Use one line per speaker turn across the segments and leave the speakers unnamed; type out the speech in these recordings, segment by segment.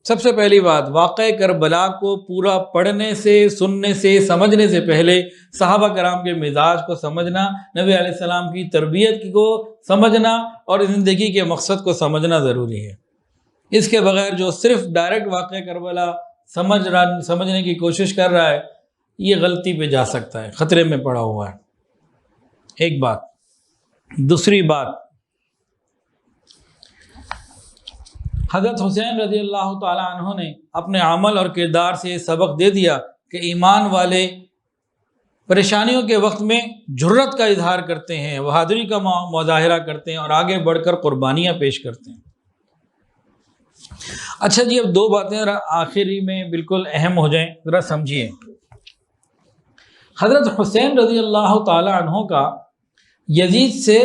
سب سے پہلی بات، واقعہ کربلا کو پورا پڑھنے سے، سننے سے، سمجھنے سے پہلے صحابہ کرام کے مزاج کو سمجھنا، نبی علیہ السلام کی تربیت کو سمجھنا اور زندگی کے مقصد کو سمجھنا ضروری ہے۔ اس کے بغیر جو صرف ڈائریکٹ واقعہ کربلا سمجھنے کی کوشش کر رہا ہے، یہ غلطی پہ جا سکتا ہے، خطرے میں پڑا ہوا ہے۔ ایک بات۔ دوسری بات، حضرت حسین رضی اللہ تعالی عنہ نے اپنے عمل اور کردار سے یہ سبق دے دیا کہ ایمان والے پریشانیوں کے وقت میں جرت کا اظہار کرتے ہیں، بہادری کا مظاہرہ کرتے ہیں اور آگے بڑھ کر قربانیاں پیش کرتے ہیں۔ اچھا جی، اب دو باتیں آخری میں بالکل اہم ہو جائیں، ذرا سمجھیے۔ حضرت حسین رضی اللہ تعالی عنہ کا یزید سے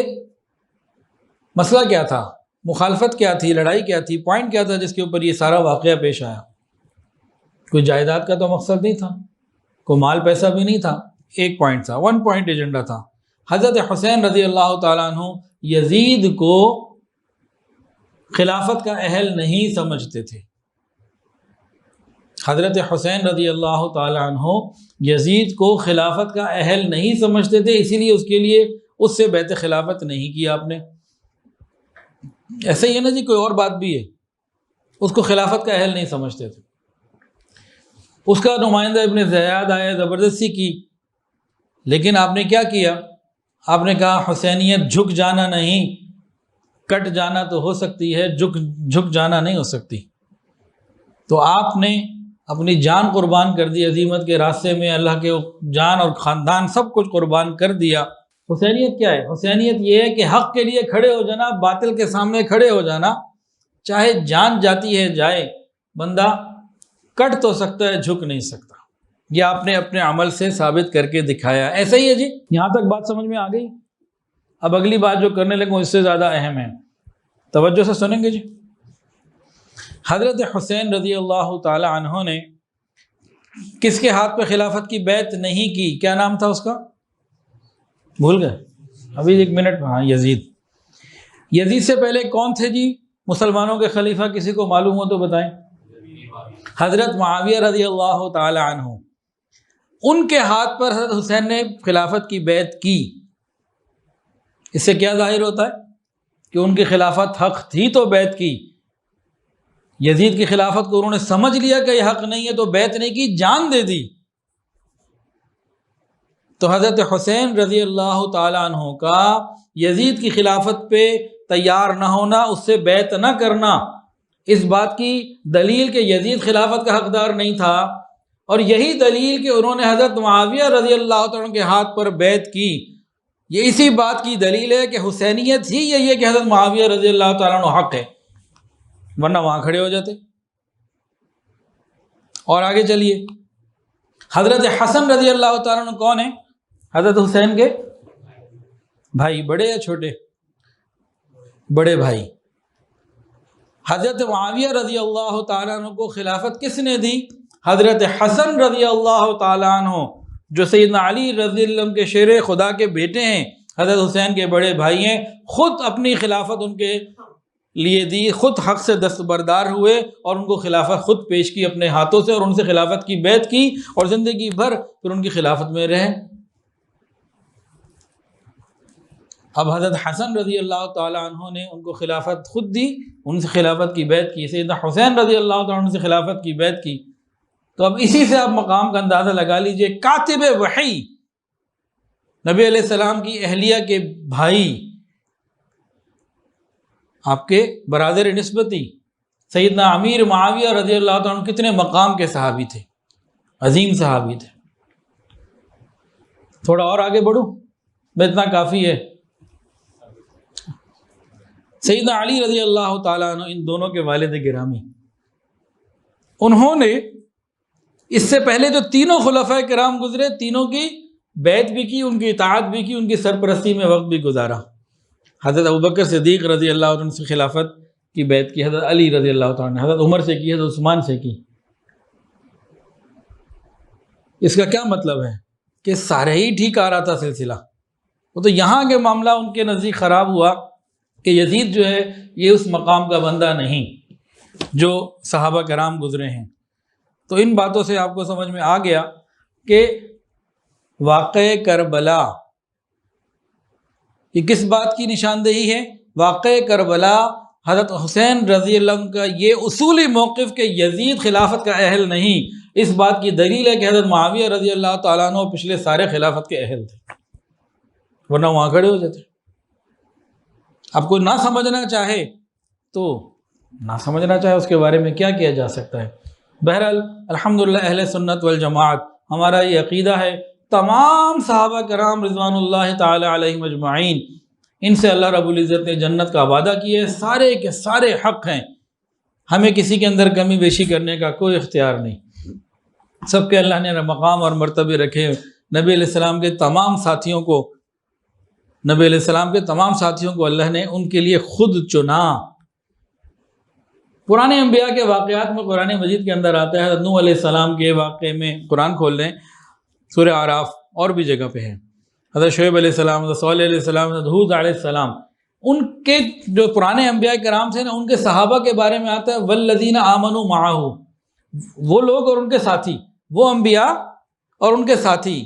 مسئلہ کیا تھا، مخالفت کیا تھی، لڑائی کیا تھی، پوائنٹ کیا تھا جس کے اوپر یہ سارا واقعہ پیش آیا؟ کوئی جائیداد کا تو مقصد نہیں تھا، کوئی مال پیسہ بھی نہیں تھا، ایک پوائنٹ تھا، 1 پوائنٹ ایجنڈا تھا۔ حضرت حسین رضی اللہ تعالیٰ عنہ یزید کو خلافت کا اہل نہیں سمجھتے تھے۔ حضرت حسین رضی اللہ تعالیٰ عنہ یزید کو خلافت کا اہل نہیں سمجھتے تھے، اسی لیے اس کے لیے اس سے بیعت خلافت نہیں کیا آپ نے۔ ایسا ہی ہے نا جی، کوئی اور بات بھی ہے، اس کو خلافت کا اہل نہیں سمجھتے تھے، اس کا نمائندہ ابن زیاد آیا، زبردستی کی، لیکن آپ نے کیا کیا؟ آپ نے کہا حسینیت جھک جانا نہیں، کٹ جانا تو ہو سکتی ہے، جھک جانا نہیں ہو سکتی۔ تو آپ نے اپنی جان قربان کر دی عظیمت کے راستے میں، اللہ کے جان اور خاندان سب کچھ قربان کر دیا۔ حسینیت کیا ہے؟ حسینیت یہ ہے کہ حق کے لیے کھڑے ہو جانا، باطل کے سامنے کھڑے ہو جانا، چاہے جان جاتی ہے جائے، بندہ کٹ تو سکتا ہے، جھک نہیں سکتا۔ یہ آپ نے اپنے عمل سے ثابت کر کے دکھایا۔ ایسا ہی ہے جی، یہاں تک بات سمجھ میں آ گئی؟ اب اگلی بات جو کرنے لگوں اس سے زیادہ اہم ہے، توجہ سے سنیں گے جی۔ حضرت حسین رضی اللہ تعالی عنہ نے کس کے ہاتھ پہ خلافت کی بیعت نہیں کی؟ کیا نام تھا اس کا؟ بھول گئے؟ ابھی 1 منٹ۔ ہاں، یزید۔ یزید سے پہلے کون تھے جی مسلمانوں کے خلیفہ؟ کسی کو معلوم ہو تو بتائیں۔ حضرت معاویہ رضی اللہ تعالی عنہ، ان کے ہاتھ پر حضرت حسین نے خلافت کی بیعت کی۔ اس سے کیا ظاہر ہوتا ہے کہ ان کی خلافت حق تھی تو بیعت کی۔ یزید کی خلافت کو انہوں نے سمجھ لیا کہ یہ حق نہیں ہے تو بیعت نہیں کی، جان دے دی۔ تو حضرت حسین رضی اللہ تعالی عنہ کا یزید کی خلافت پہ تیار نہ ہونا، اس سے بیعت نہ کرنا، اس بات کی دلیل کہ یزید خلافت کا حقدار نہیں تھا، اور یہی دلیل کہ انہوں نے حضرت معاویہ رضی اللہ تعالیٰ عنہ کے ہاتھ پر بیعت کی، یہ اسی بات کی دلیل ہے کہ حسینیت ہی یہی ہے کہ حضرت معاویہ رضی اللہ تعالیٰ عنہ حق ہے، ورنہ وہاں کھڑے ہو جاتے۔ اور آگے چلیے، حضرت حسن رضی اللہ تعالیٰ عنہ کون ہیں؟ حضرت حسین کے بھائی، بڑے یا چھوٹے؟ بڑے بھائی۔ حضرت معاویہ رضی اللہ تعالیٰ عنہ کو خلافت کس نے دی؟ حضرت حسن رضی اللہ تعالیٰ عنہ، جو سیدنا علی رضی اللہ عنہ کے شیر خدا کے بیٹے ہیں، حضرت حسین کے بڑے بھائی ہیں، خود اپنی خلافت ان کے لیے دی، خود حق سے دستبردار ہوئے اور ان کو خلافت خود پیش کی اپنے ہاتھوں سے، اور ان سے خلافت کی بیعت کی، اور زندگی بھر پھر ان کی خلافت میں رہے۔ اب حضرت حسن رضی اللہ تعالیٰ عنہ نے ان کو خلافت خود دی، ان سے خلافت کی بیعت کی، سیدنا حسین رضی اللہ تعالیٰ عنہ سے خلافت کی بیعت کی۔ تو اب اسی سے آپ مقام کا اندازہ لگا لیجئے، کاتب وحی، نبی علیہ السلام کی اہلیہ کے بھائی، آپ کے برادر نسبتی سیدنا امیر معاویہ رضی اللہ تعالیٰ عنہ کتنے مقام کے صحابی تھے، عظیم صحابی تھے۔ تھوڑا اور آگے بڑھوں؟ اتنا کافی ہے۔ سیدنا علی رضی اللہ تعالیٰ عنہ، ان دونوں کے والد گرامی، انہوں نے اس سے پہلے جو تینوں خلفائے کرام گزرے، تینوں کی بیعت بھی کی، ان کی اطاعت بھی کی، ان کی سرپرستی میں وقت بھی گزارا۔ حضرت ابوبکر صدیق رضی اللہ عنہ سے خلافت کی بیعت کی، حضرت علی رضی اللہ تعالیٰ عنہ، حضرت عمر سے کی، حضرت عثمان سے کی۔ اس کا کیا مطلب ہے؟ کہ سارے ہی ٹھیک آ رہا تھا سلسلہ، وہ تو یہاں کے معاملہ ان کے نزدیک خراب ہوا کہ یزید جو ہے یہ اس مقام کا بندہ نہیں۔ جو صحابہ کرام گزرے ہیں۔ تو ان باتوں سے آپ کو سمجھ میں آ گیا کہ واقعہ کربلا یہ کس بات کی نشاندہی ہے؟ واقعہ کربلا حضرت حسین رضی اللہ عنہ کا یہ اصولی موقف کہ یزید خلافت کا اہل نہیں، اس بات کی دلیل ہے کہ حضرت معاویہ رضی اللہ تعالیٰ عنہ پچھلے سارے خلافت کے اہل تھے، ورنہ وہاں کھڑے ہو جاتے۔ اب کوئی نہ سمجھنا چاہے تو نہ سمجھنا چاہے، اس کے بارے میں کیا کیا جا سکتا ہے؟ بہرحال الحمدللہ اہل سنت والجماعت ہمارا یہ عقیدہ ہے، تمام صحابہ کرام رضوان اللہ تعالی علیہم اجمعین، ان سے اللہ رب العزت نے جنت کا وعدہ کیا ہے، سارے کے سارے حق ہیں، ہمیں کسی کے اندر کمی بیشی کرنے کا کوئی اختیار نہیں، سب کے اللہ نے مقام اور مرتبے رکھے۔ نبی علیہ السلام کے تمام ساتھیوں کو اللہ نے ان کے لیے خود چنا۔ پرانے انبیاء کے واقعات میں قرآن مجید کے اندر آتا ہے، نوح علیہ السلام کے واقعے میں قرآن کھول لیں سورہ اعراف اور بھی جگہ پہ ہے، حضرت شعیب علیہ السلام، حضرت صالح علیہ السلام، حضرت ہود علیہ السلام، ان کے جو پرانے انبیاء کرام تھے نا، ان کے صحابہ کے بارے میں آتا ہے والذین آمنوا معہ، وہ لوگ اور ان کے ساتھی، وہ انبیاء اور ان کے ساتھی،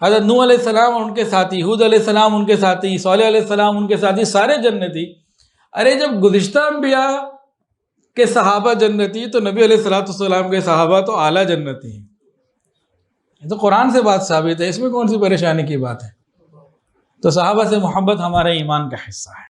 حضرت نوح علیہ السلام اور ان کے ساتھی، ہود علیہ السلام ان کے ساتھی، صالح علیہ السلام ان کے ساتھی، سارے جنتی۔ ارے جب گزشتہ انبیاء کے صحابہ جنتی تو نبی علیہ السلام کے صحابہ تو اعلیٰ جنتی ہیں، یہ تو قرآن سے بات ثابت ہے، اس میں کون سی پریشانی کی بات ہے؟ تو صحابہ سے محبت ہمارے ایمان کا حصہ ہے۔